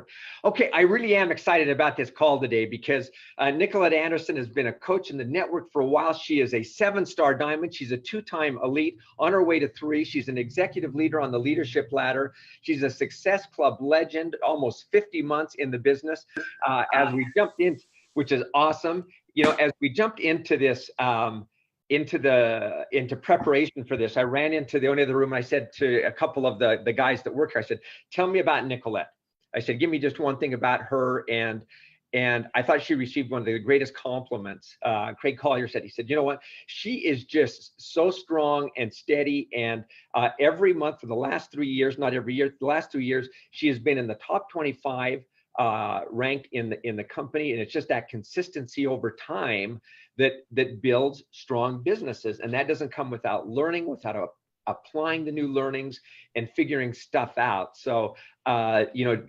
forward. Okay, I really am excited about this call today because Nicolette Anderson has been a coach in the network for a while. She is a 7-star diamond. She's a 2-time elite on her way to 3. She's an executive leader on the leadership ladder. She's a Success Club legend, almost 50 months in the business. As we jumped in, which is awesome, you know, as we jumped into this, into preparation for this, I ran into the only other room. And I said to a couple of the guys that work here, I said, tell me about Nicolette. I said, give me just one thing about her. And I thought she received one of the greatest compliments. Craig Collier said, he said, you know what? She is just so strong and steady. And every month for the last 3 years, not every year, the last 2 years, she has been in the top 25 ranked in the company. And it's just that consistency over time that builds strong businesses. And that doesn't come without learning, without applying the new learnings and figuring stuff out. So, you know,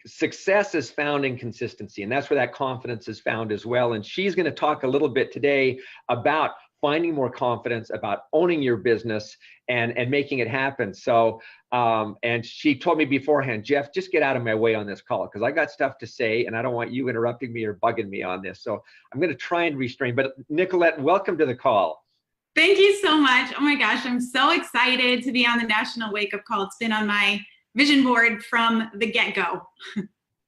success is found in consistency, and that's where that confidence is found as well. And she's going to talk a little bit today about finding more confidence, about owning your business and making it happen. So, and she told me beforehand, Jeff, just get out of my way on this call because I got stuff to say and I don't want you interrupting me or bugging me on this. So I'm going to try and restrain. But Nicolette, welcome to the call. Thank you so much. Oh my gosh, I'm so excited to be on the National Wake Up Call. It's been on my vision board from the get-go.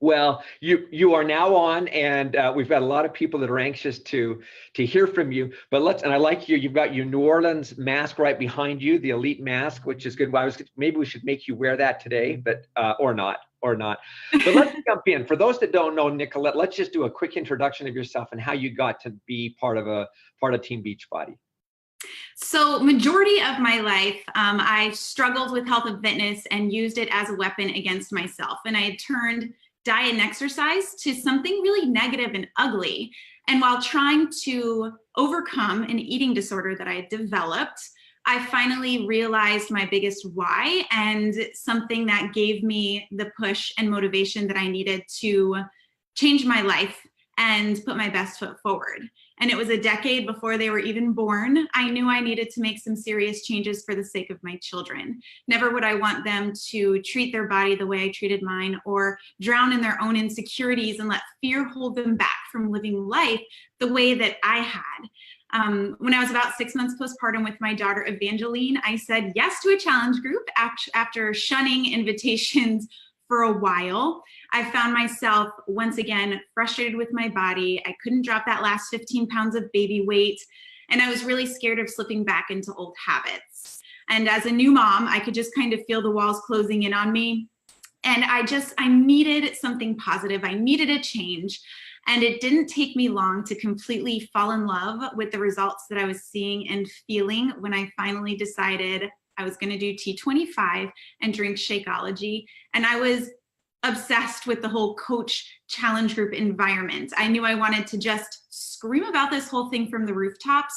Well, you are now on, and we've got a lot of people that are anxious to hear from you. But and I like you've got your New Orleans mask right behind you, the elite mask, which is good. Maybe we should make you wear that today, but or not. But let's jump in. For those that don't know Nicolette, let's just do a quick introduction of yourself and how you got to be part of Team Beachbody. So majority of my life, I struggled with health and fitness and used it as a weapon against myself. And I had turned diet and exercise to something really negative and ugly. And while trying to overcome an eating disorder that I had developed, I finally realized my biggest why and something that gave me the push and motivation that I needed to change my life and put my best foot forward. And it was a decade before they were even born. I knew I needed to make some serious changes for the sake of my children. Never would I want them to treat their body the way I treated mine or drown in their own insecurities and let fear hold them back from living life the way that I had. When I was about 6 months postpartum with my daughter Evangeline, I said yes to a challenge group after shunning invitations for a while. I found myself once again frustrated with my body. I couldn't drop that last 15 pounds of baby weight. And I was really scared of slipping back into old habits. And as a new mom, I could just kind of feel the walls closing in on me. And I needed something positive. I needed a change. And it didn't take me long to completely fall in love with the results that I was seeing and feeling when I finally decided I was going to do T25 and drink Shakeology. And I was obsessed with the whole coach challenge group environment. I knew I wanted to just scream about this whole thing from the rooftops.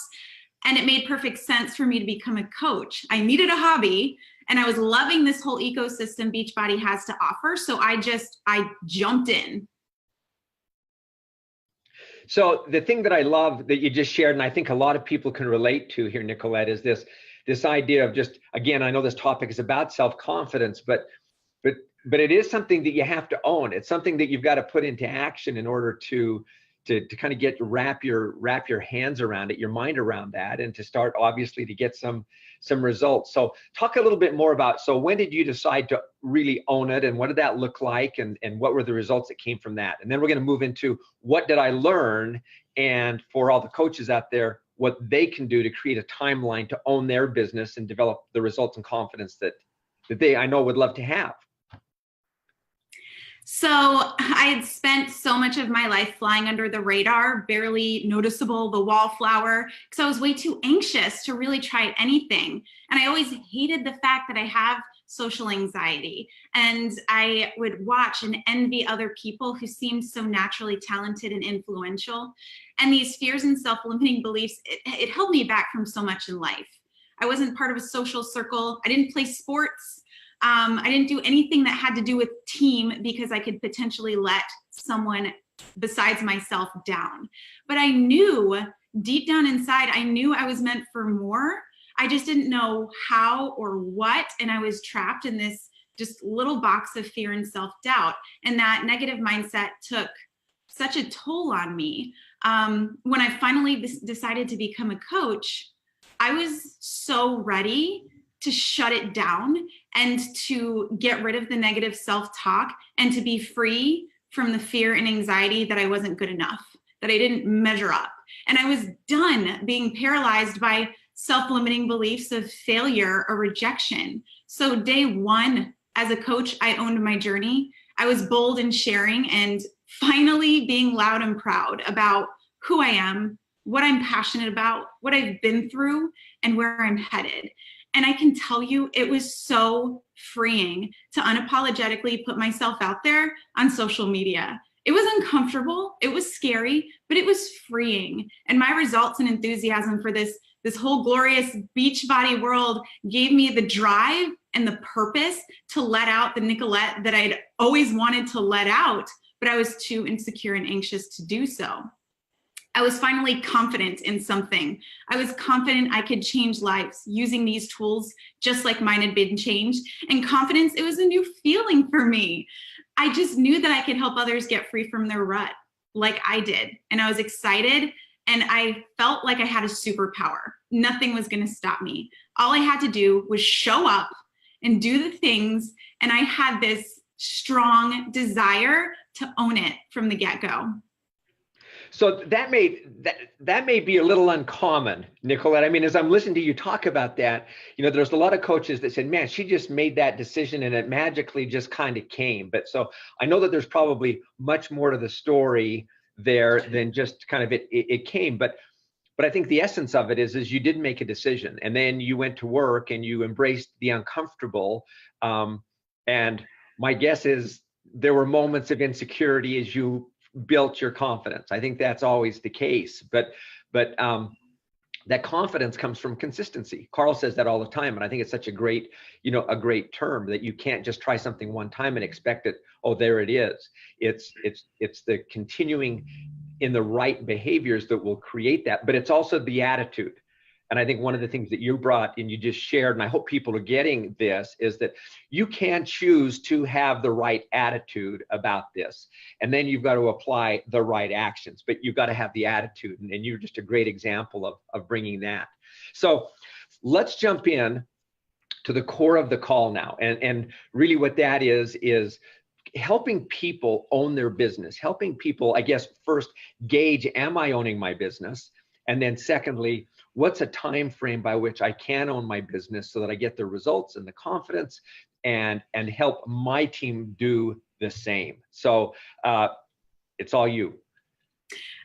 And it made perfect sense for me to become a coach. I needed a hobby and I was loving this whole ecosystem Beachbody has to offer. So I jumped in. So the thing that I love that you just shared, and I think a lot of people can relate to here, Nicolette, is this idea of just, again, I know this topic is about self-confidence, but it is something that you have to own. It's something that you've got to put into action in order to kind of wrap your hands around it, your mind around that, and to start obviously to get some results. So talk a little bit more about, so when did you decide to really own it, and what did that look like, and what were the results that came from that? And then we're going to move into what did I learn, and for all the coaches out there, what they can do to create a timeline to own their business and develop the results and confidence that they, I know, would love to have. So I had spent so much of my life flying under the radar, barely noticeable, the wallflower, because I was way too anxious to really try anything. And I always hated the fact that I have social anxiety. And I would watch and envy other people who seemed so naturally talented and influential. And these fears and self-limiting beliefs, it held me back from so much in life. I wasn't part of a social circle. I didn't play sports. I didn't do anything that had to do with team because I could potentially let someone besides myself down. But I knew deep down inside, I knew I was meant for more. I just didn't know how or what. And I was trapped in this just little box of fear and self-doubt. And that negative mindset took such a toll on me. When I finally decided to become a coach, I was so ready to shut it down and to get rid of the negative self-talk and to be free from the fear and anxiety that I wasn't good enough, that I didn't measure up. And I was done being paralyzed by self-limiting beliefs of failure or rejection. So day one, as a coach, I owned my journey. I was bold in sharing and finally being loud and proud about who I am, what I'm passionate about, what I've been through, and where I'm headed. And I can tell you, it was so freeing to unapologetically put myself out there on social media. It was uncomfortable, it was scary, but it was freeing. And my results and enthusiasm for this whole glorious Beachbody world gave me the drive and the purpose to let out the Nicolette that I'd always wanted to let out, but I was too insecure and anxious to do so. I was finally confident in something. I was confident I could change lives using these tools just like mine had been changed. And confidence, it was a new feeling for me. I just knew that I could help others get free from their rut like I did. And I was excited and I felt like I had a superpower. Nothing was gonna stop me. All I had to do was show up and do the things. And I had this strong desire to own it from the get-go. So that may be a little uncommon, Nicolette. I mean, as I'm listening to you talk about that, there's a lot of coaches that said, man, she just made that decision and it magically just kind of came. But so I know that there's probably much more to the story there than just kind of it came. But I think the essence of it is you did make a decision and then you went to work and you embraced the uncomfortable. And my guess is there were moments of insecurity as you built your confidence. I think that's always the case, but that confidence comes from consistency. Carl says that all the time, and I think it's such a great term that you can't just try something one time and expect it. Oh, there it is. It's the continuing in the right behaviors that will create that, but it's also the attitude. And I think one of the things that you brought and you just shared, and I hope people are getting this, is that you can choose to have the right attitude about this. And then you've got to apply the right actions, but you've got to have the attitude. And you're just a great example of bringing that. So let's jump in to the core of the call now. And really what that is helping people own their business, helping people, I guess, first gauge, am I owning my business? And then secondly, what's a time frame by which I can own my business so that I get the results and the confidence and help my team do the same? So it's all you.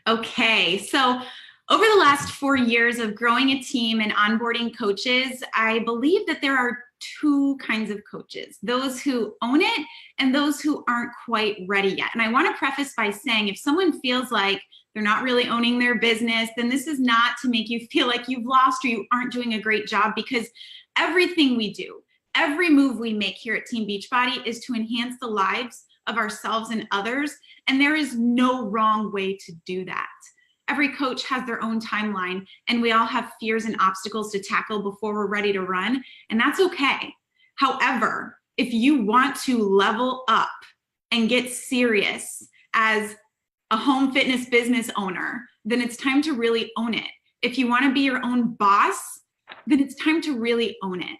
Okay, so over the last 4 years of growing a team and onboarding coaches, I believe that there are two kinds of coaches, those who own it and those who aren't quite ready yet. And I want to preface by saying, if someone feels like they're not really owning their business, then this is not to make you feel like you've lost or you aren't doing a great job, because everything we do, every move we make here at Team Beachbody is to enhance the lives of ourselves and others. And there is no wrong way to do that. Every coach has their own timeline, and we all have fears and obstacles to tackle before we're ready to run, and that's okay. However, if you want to level up and get serious as a home fitness business owner, then it's time to really own it. If you want to be your own boss, then it's time to really own it.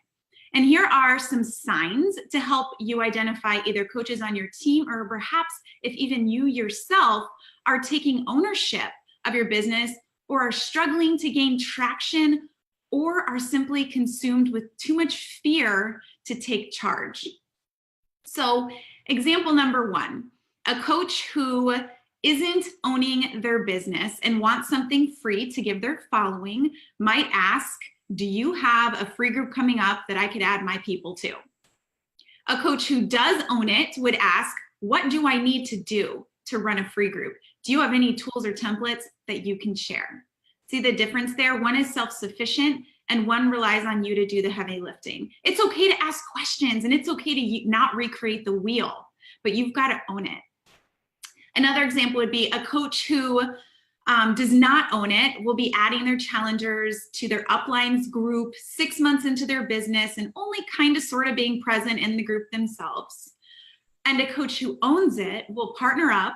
And here are some signs to help you identify either coaches on your team, or perhaps if even you yourself are taking ownership of your business, or are struggling to gain traction, or are simply consumed with too much fear to take charge. So example number one, a coach who isn't owning their business and wants something free to give their following might ask, do you have a free group coming up that I could add my people to? A coach who does own it would ask, what do I need to do to run a free group? Do you have any tools or templates that you can share? See the difference there? One is self-sufficient and one relies on you to do the heavy lifting. It's okay to ask questions and it's okay to not recreate the wheel, but you've got to own it. Another example would be a coach who does not own it will be adding their challengers to their uplines group 6 months into their business and only kind of sort of being present in the group themselves. And a coach who owns it will partner up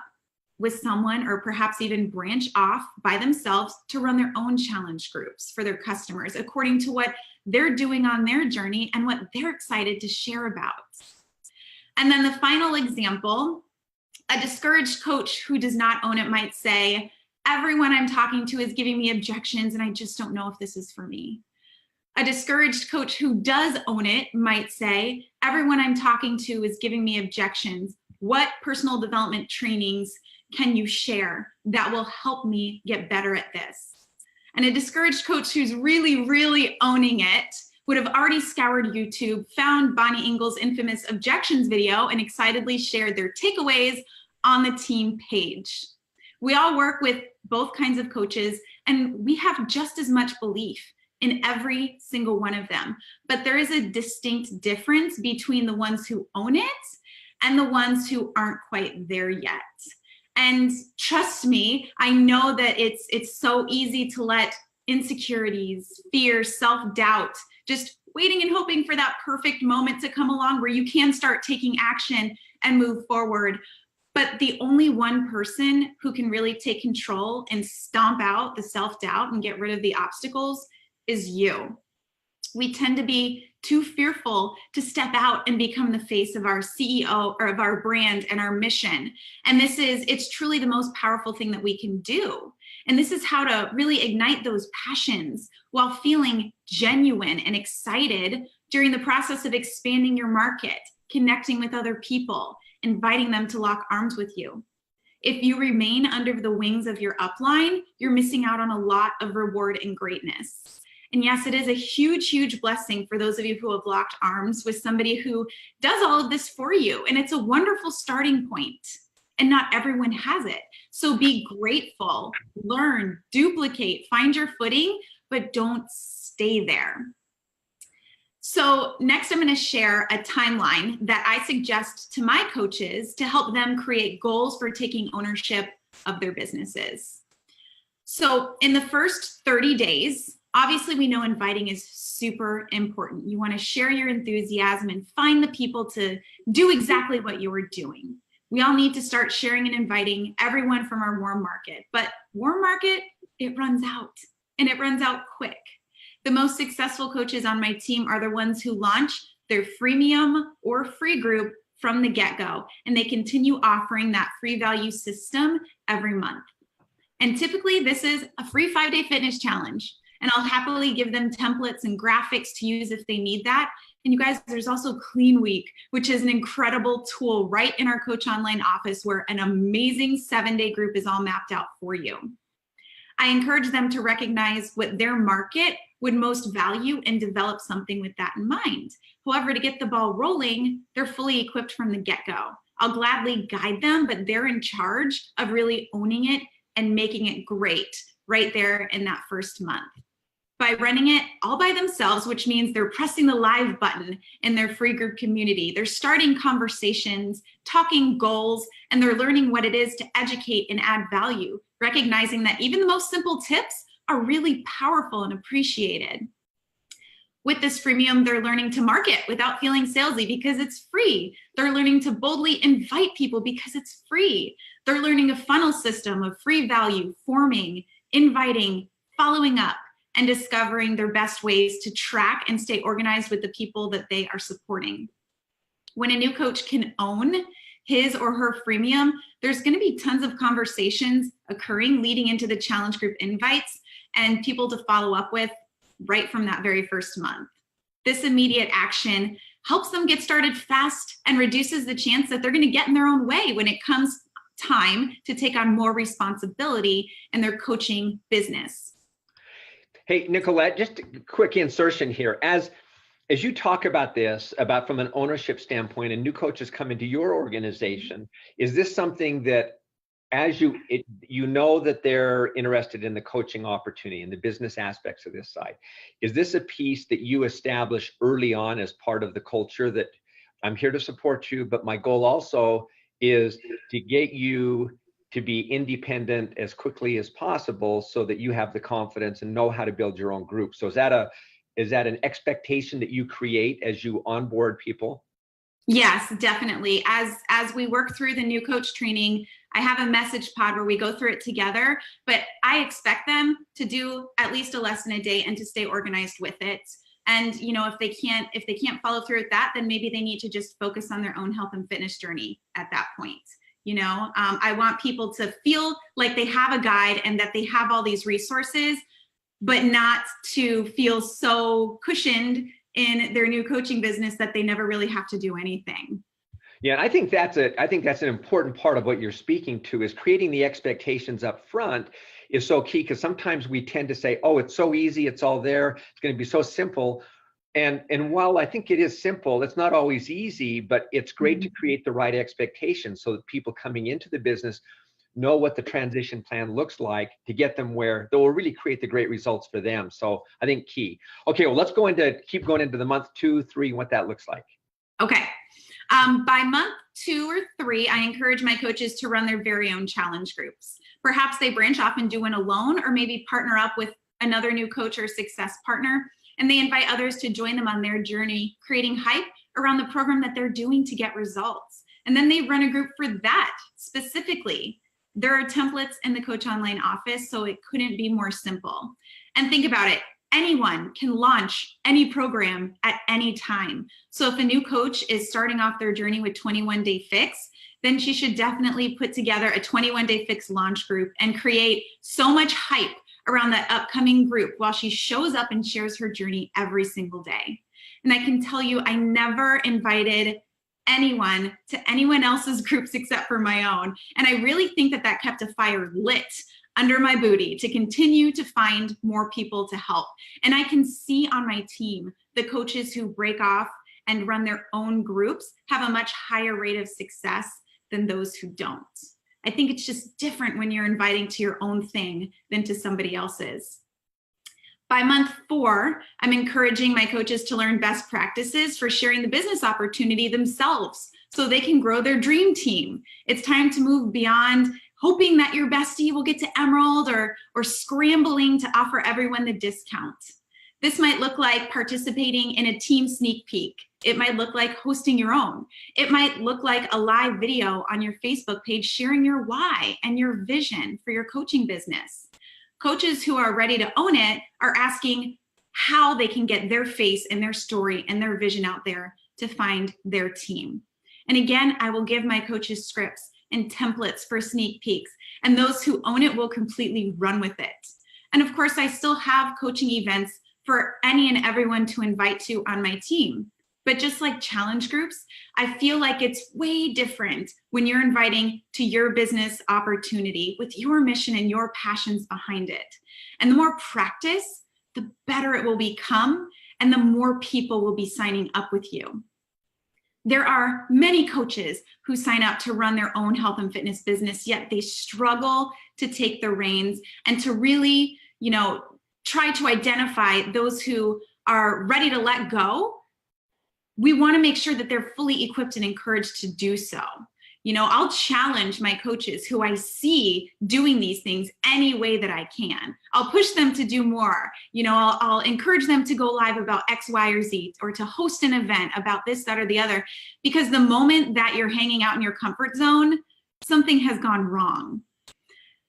with someone or perhaps even branch off by themselves to run their own challenge groups for their customers according to what they're doing on their journey and what they're excited to share about. And then the final example, a discouraged coach who does not own it might say, everyone I'm talking to is giving me objections and I just don't know if this is for me. A discouraged coach who does own it might say, everyone I'm talking to is giving me objections. What personal development trainings can you share that will help me get better at this? And a discouraged coach who's really, really owning it would have already scoured YouTube, found Bonnie Ingles' infamous objections video, and excitedly shared their takeaways on the team page. We all work with both kinds of coaches, and we have just as much belief in every single one of them. But there is a distinct difference between the ones who own it and the ones who aren't quite there yet. And trust me, I know that it's so easy to let insecurities, fear, self-doubt, just waiting and hoping for that perfect moment to come along where you can start taking action and move forward. But the only one person who can really take control and stomp out the self-doubt and get rid of the obstacles is you. We tend to be too fearful to step out and become the face of our CEO or of our brand and our mission. And it's truly the most powerful thing that we can do. And this is how to really ignite those passions while feeling genuine and excited during the process of expanding your market, connecting with other people, inviting them to lock arms with you. If you remain under the wings of your upline, you're missing out on a lot of reward and greatness. And yes, it is a huge, huge blessing for those of you who have locked arms with somebody who does all of this for you. And it's a wonderful starting point. And not everyone has it. So be grateful, learn, duplicate, find your footing, but don't stay there. So next, I'm going to share a timeline that I suggest to my coaches to help them create goals for taking ownership of their businesses. So in the first 30 days, obviously we know inviting is super important. You want to share your enthusiasm and find the people to do exactly what you are doing. We all need to start sharing and inviting everyone from our warm market, but warm market, it runs out and it runs out quick. The most successful coaches on my team are the ones who launch their freemium or free group from the get-go, and they continue offering that free value system every month. And typically this is a free 5-day fitness challenge, and I'll happily give them templates and graphics to use if they need that. And you guys, there's also Clean Week, which is an incredible tool right in our Coach Online office where an amazing 7-day group is all mapped out for you. I encourage them to recognize what their market would most value and develop something with that in mind. However, to get the ball rolling, they're fully equipped from the get-go. I'll gladly guide them, but they're in charge of really owning it and making it great right there in that first month. By running it all by themselves, which means they're pressing the live button in their free group community. They're starting conversations, talking goals, and they're learning what it is to educate and add value, recognizing that even the most simple tips are really powerful and appreciated. With this freemium, they're learning to market without feeling salesy because it's free. They're learning to boldly invite people because it's free. They're learning a funnel system of free value, forming, inviting, following up, and discovering their best ways to track and stay organized with the people that they are supporting. When a new coach can own his or her freemium, there's going to be tons of conversations occurring leading into the challenge group invites and people to follow up with right from that very first month. This immediate action helps them get started fast and reduces the chance that they're going to get in their own way when it comes time to take on more responsibility in their coaching business. Hey, Nicolette, just a quick insertion here. As you talk about this, about from an ownership standpoint, and new coaches come into your organization, is this something that as you know that they're interested in the coaching opportunity and the business aspects of this side, is this a piece that you establish early on as part of the culture that I'm here to support you, but my goal also is to get you to be independent as quickly as possible so that you have the confidence and know how to build your own group. So is that an expectation that you create as you onboard people? Yes, definitely. As we work through the new coach training, I have a message pod where we go through it together, but I expect them to do at least a lesson a day and to stay organized with it. And if they can't follow through with that, then maybe they need to just focus on their own health and fitness journey at that point. I want people to feel like they have a guide and that they have all these resources, but not to feel so cushioned in their new coaching business that they never really have to do anything. Yeah, and I think that's an important part of what you're speaking to, is creating the expectations up front is so key, because sometimes we tend to say, oh, it's so easy, it's all there, it's going to be so simple. And while I think it is simple, it's not always easy, but it's great to create the right expectations so that people coming into the business know what the transition plan looks like to get them where they will really create the great results for them. So I think key. Okay, well, let's keep going into the month 2, 3, what that looks like. Okay. By month 2 or 3, I encourage my coaches to run their very own challenge groups. Perhaps they branch off and do one alone, or maybe partner up with another new coach or success partner, and they invite others to join them on their journey, creating hype around the program that they're doing to get results. And then they run a group for that specifically. There are templates in the Coach Online office, so it couldn't be more simple. And think about it. Anyone can launch any program at any time. So if a new coach is starting off their journey with 21 Day Fix, then she should definitely put together a 21 Day Fix launch group and create so much hype around that upcoming group while she shows up and shares her journey every single day. And I can tell you, I never invited anyone to anyone else's groups except for my own. And I really think that kept a fire lit under my booty to continue to find more people to help. And I can see on my team, the coaches who break off and run their own groups have a much higher rate of success than those who don't. I think it's just different when you're inviting to your own thing than to somebody else's. By month 4, I'm encouraging my coaches to learn best practices for sharing the business opportunity themselves so they can grow their dream team. It's time to move beyond hoping that your bestie will get to Emerald or scrambling to offer everyone the discount. This might look like participating in a team sneak peek. It might look like hosting your own. It might look like a live video on your Facebook page sharing your why and your vision for your coaching business. Coaches who are ready to own it are asking how they can get their face and their story and their vision out there to find their team. And again, I will give my coaches scripts and templates for sneak peeks, and those who own it will completely run with it. And of course, I still have coaching events for any and everyone to invite to on my team. But just like challenge groups, I feel like it's way different when you're inviting to your business opportunity with your mission and your passions behind it. And the more practice, the better it will become, and the more people will be signing up with you. There are many coaches who sign up to run their own health and fitness business, yet they struggle to take the reins and to really, try to identify those who are ready to let go. We want to make sure that they're fully equipped and encouraged to do so. I'll challenge my coaches who I see doing these things any way that I can. I'll push them to do more. I'll encourage them to go live about X, Y, or Z, or to host an event about this, that, or the other. Because the moment that you're hanging out in your comfort zone, something has gone wrong.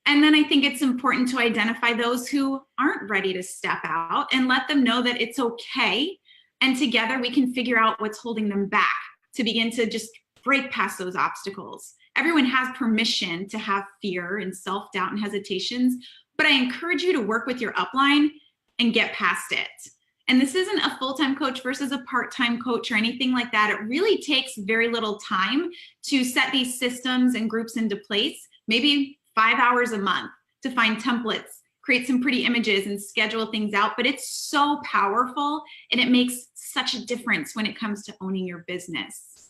And then I think it's important to identify those who aren't ready to step out and let them know that it's okay. And together we can figure out what's holding them back to begin to just break past those obstacles. Everyone has permission to have fear and self-doubt and hesitations, but I encourage you to work with your upline and get past it. And this isn't a full-time coach versus a part-time coach or anything like that. It really takes very little time to set these systems and groups into place, maybe 5 hours a month to find templates, create some pretty images and schedule things out. But it's so powerful and it makes such a difference when it comes to owning your business.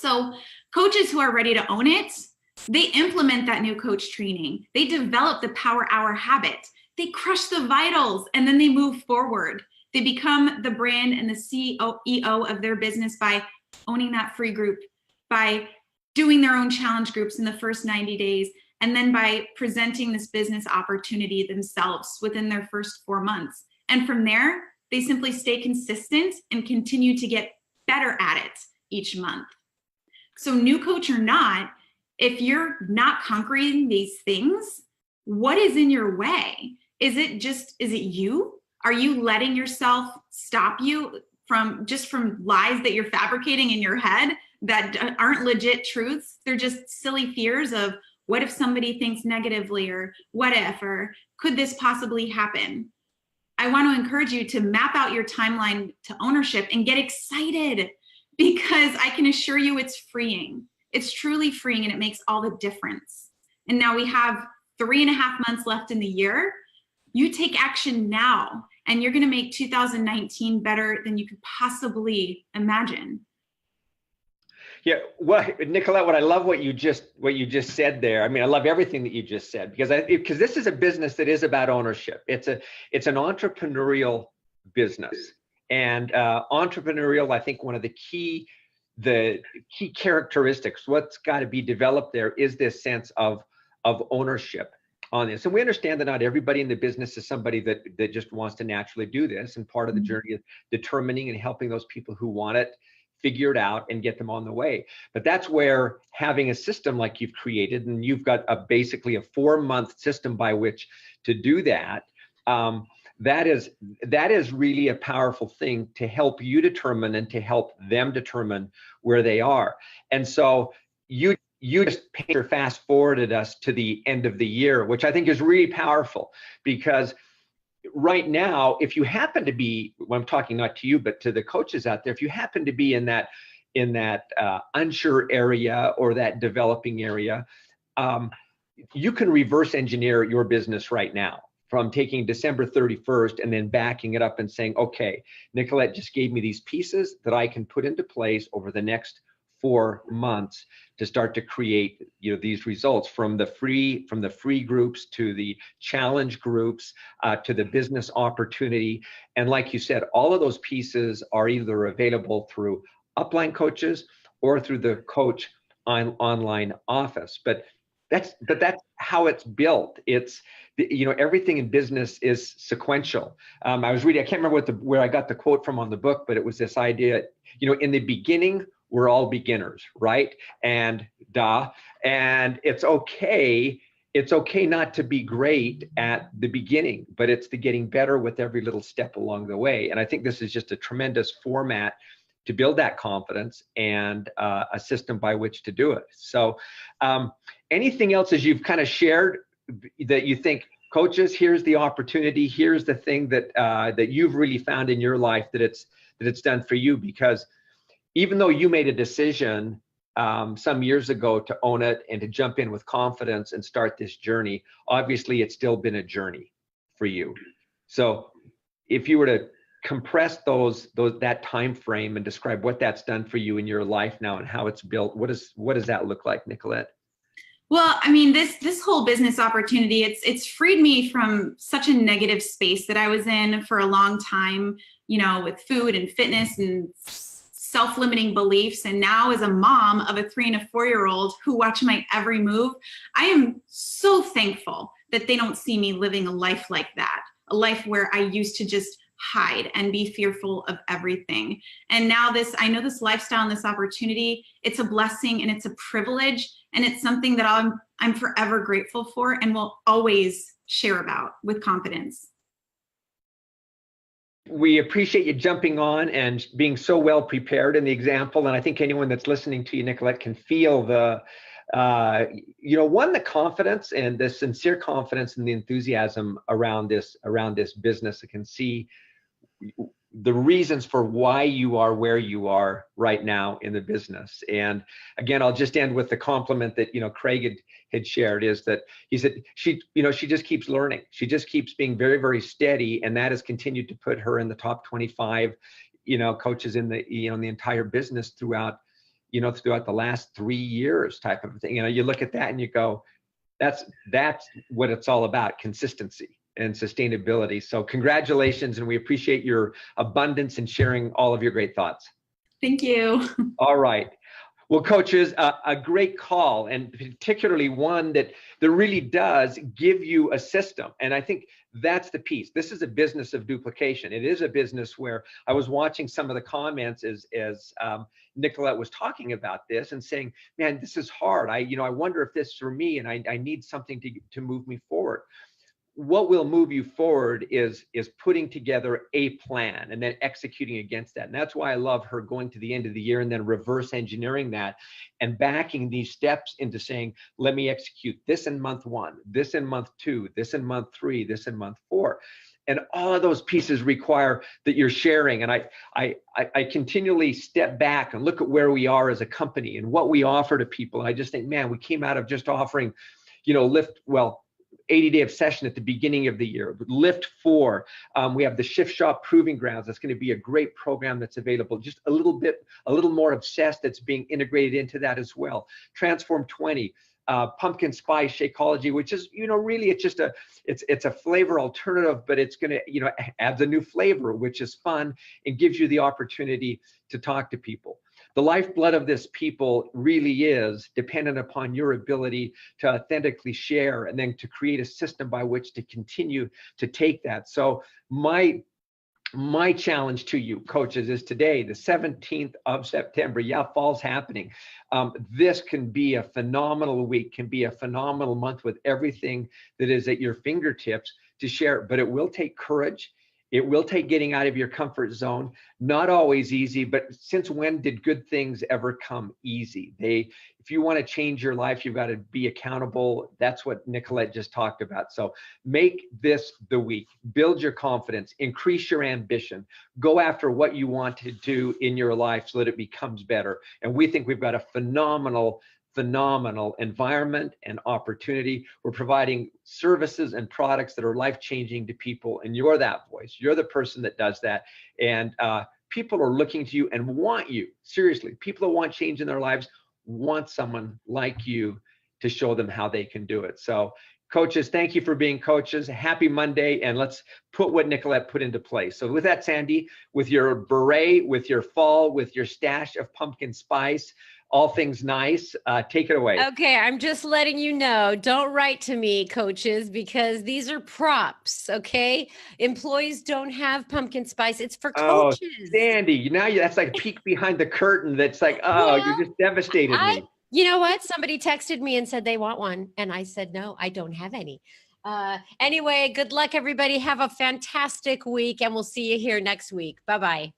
So coaches who are ready to own it, they implement that new coach training. They develop the Power Hour habit. They crush the vitals and then they move forward. They become the brand and the CEO of their business by owning that free group, by doing their own challenge groups in the first 90 days, and then by presenting this business opportunity themselves within their first 4 months. And from there, they simply stay consistent and continue to get better at it each month. So new coach or not, if you're not conquering these things, what is in your way? Is it you? Are you letting yourself stop you from lies that you're fabricating in your head that aren't legit truths? They're just silly fears of, what if somebody thinks negatively, or what if, or could this possibly happen? I want to encourage you to map out your timeline to ownership and get excited, because I can assure you it's freeing. It's truly freeing, and it makes all the difference. And now we have 3.5 months left in the year. You take action now, and you're going to make 2019 better than you could possibly imagine. Yeah, well, Nicolette, what I love what you just said there. I mean, I love everything that you just said, because this is a business that is about ownership. It's an entrepreneurial business, and entrepreneurial. I think one of the key characteristics, what's got to be developed there, is this sense of ownership on this. And we understand that not everybody in the business is somebody that just wants to naturally do this, and part of the journey is determining and helping those people who want it figure it out and get them on the way. But that's where having a system like you've created, and you've got basically a 4-month system by which to do that, that is really a powerful thing to help you determine and to help them determine where they are. And so you just fast forwarded us to the end of the year, which I think is really powerful, because right now, if you happen to be, well, I'm talking not to you, but to the coaches out there, if you happen to be in that unsure area or that developing area, you can reverse engineer your business right now, from taking December 31st and then backing it up and saying, okay, Nicolette just gave me these pieces that I can put into place over the next 4 months to start to create, these results, from the free groups to the challenge groups, to the business opportunity. And like you said, all of those pieces are either available through Upline coaches or through the coach online office. But that's how it's built. It's, everything in business is sequential. I was reading, I can't remember where I got the quote from on the book, but it was this idea, in the beginning, we're all beginners, right? And it's okay not to be great at the beginning, but it's the getting better with every little step along the way. And I think this is just a tremendous format to build that confidence, and a system by which to do it. So anything else, as you've kind of shared, that you think, coaches, here's the opportunity, here's the thing that you've really found in your life that it's done for you? Because even though you made a decision some years ago to own it and to jump in with confidence and start this journey, obviously it's still been a journey for you. So if you were to compress that time frame and describe what that's done for you in your life now and how it's built, what does that look like, Nicolette? Well, I mean, this whole business opportunity, it's freed me from such a negative space that I was in for a long time, with food and fitness and self-limiting beliefs. And now, as a mom of a 3- and a 4-year-old who watch my every move, I am so thankful that they don't see me living a life like that, a life where I used to just hide and be fearful of everything. And now I know this lifestyle and this opportunity, it's a blessing and it's a privilege, and it's something that I'm forever grateful for and will always share about with confidence. We appreciate you jumping on and being so well prepared in the example. And I think anyone that's listening to you, Nicolette, can feel the confidence and the sincere confidence and the enthusiasm around this business. I can see the reasons for why you are where you are right now in the business. And again, I'll just end with the compliment that Craig had shared, is that he said she just keeps learning. She just keeps being very, very steady, and that has continued to put her in the top 25 coaches in the in the entire business throughout the last 3 years, type of thing. You look at that and you go, that's what it's all about: consistency and sustainability. So congratulations, and we appreciate your abundance and sharing all of your great thoughts. Thank you. All right. Well, coaches, a great call, and particularly one that really does give you a system. And I think that's the piece. This is a business of duplication. It is a business where I was watching some of the comments as Nicolette was talking about this and saying, "Man, this is hard. I wonder if this is for me, and I need something to move me forward." What will move you forward is putting together a plan and then executing against that. And that's why I love her going to the end of the year and then reverse engineering that and backing these steps into saying, let me execute this in month 1, this in month 2, this in month 3, this in month 4. And all of those pieces require that you're sharing. And I continually step back and look at where we are as a company and what we offer to people. And I just think, man, we came out of just offering, lift, 80-day obsession at the beginning of the year. Lift 4, we have the Shift Shop Proving Grounds. That's going to be a great program that's available. Just a little more obsessed that's being integrated into that as well. Transform 20, Pumpkin Spice Shakeology, which is, really it's just it's a flavor alternative, but it's going to, adds a new flavor, which is fun and gives you the opportunity to talk to people. The lifeblood of this people really is dependent upon your ability to authentically share and then to create a system by which to continue to take that. So my challenge to you, coaches, is today, the 17th of September. Yeah, fall's happening. This can be a phenomenal week, can be a phenomenal month with everything that is at your fingertips to share, but it will take courage. It will take getting out of your comfort zone. Not always easy, but since when did good things ever come easy? If you want to change your life, you've got to be accountable. That's what Nicolette just talked about. So make this the week. Build your confidence, increase your ambition, go after what you want to do in your life so that it becomes better. And we think we've got a phenomenal environment and opportunity. We're providing services and products that are life-changing to people, and you're that voice. You're the person that does that. And people are looking to you and want you. Seriously, people that want change in their lives want someone like you to show them how they can do it. So coaches, thank you for being coaches. Happy Monday, and let's put what Nicolette put into place. So with that, Sandy, with your beret, with your fall, with your stash of pumpkin spice, all things nice, take it away. Okay, I'm just letting you know, don't write to me, coaches, because these are props, okay? Employees don't have pumpkin spice. It's for coaches. Oh, Sandy, now that's like a peek behind the curtain. That's like, you just devastated me. You know what? Somebody texted me and said they want one, and I said, no, I don't have any. Anyway, good luck, everybody. Have a fantastic week, and we'll see you here next week. Bye-bye.